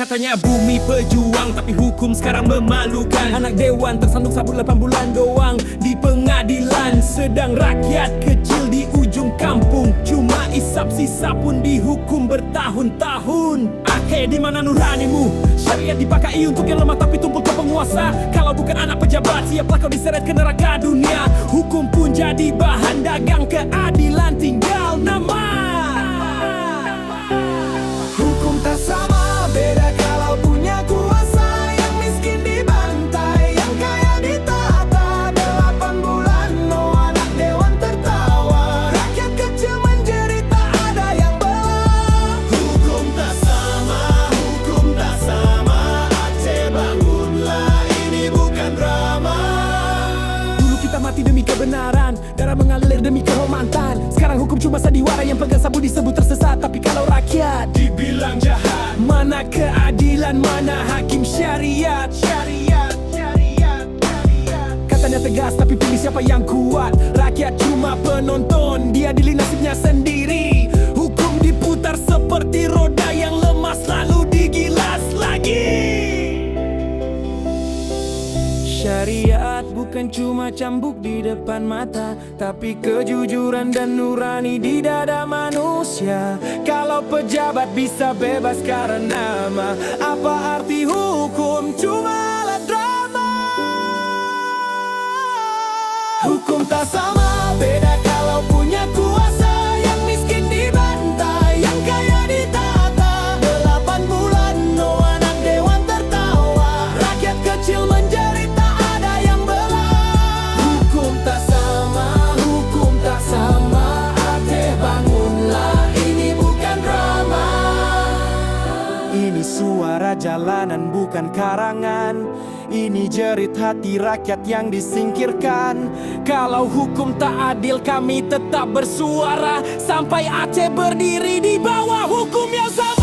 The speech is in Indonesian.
Katanya bumi pejuang, tapi hukum sekarang memalukan. Anak dewan tersandung sabut 8 bulan doang di pengadilan, sedang rakyat kecil di ujung kampung cuma isap sisa pun dihukum bertahun-tahun. Di mana nuranimu? Syariat dipakai untuk yang lemah tapi tumpul ke penguasa. Kalau bukan anak pejabat, siaplah kau diseret ke neraka dunia. Hukum pun jadi bahan dagang, keadilan tinggal nama. Hukum tak sama, beda kalau punya kuasa. Yang miskin dibantai, yang kaya ditata. 8 bulan, no anak dewan tertawa. Rakyat kecil menjerita, ada yang belah. Hukum tak sama, hukum tak sama. Aceh bangunlah, ini bukan drama. Dulu kita mati demi kebenaran, darah mengalir demi kehormatan. Sekarang hukum cuma sandiwara, yang pegang sabuk disebut tersesat. Tapi kalau rakyat Dibilang jahat, mana keadilan, mana hakim syariat? Katanya tegas tapi pilih siapa yang kuat. Rakyat cuma penonton, dia adili nasibnya sendiri. Hukum diputar seperti roda yang lemas, lalu digilas lagi. Syariat bukan cuma cambuk di depan mata, tapi kejujuran dan nurani di dada manusia. Kalau pejabat bisa bebas karena nama, apa arti hukum cuma alat drama? hukum tak sama, beda kalau punya kuasa. Yang miskin dibantai, yang kaya ditata. 8 bulan, no anak dewan tertawa. Rakyat kecil menjerita, ada yang belah. Hukum tak sama, hukum tak sama. Aceh bangunlah, ini bukan drama. Ini suara jalanan bukan karangan. Ini jerit hati rakyat yang disingkirkan. Kalau hukum tak adil, kami tetap bersuara sampai Aceh berdiri di bawah hukum yang sama.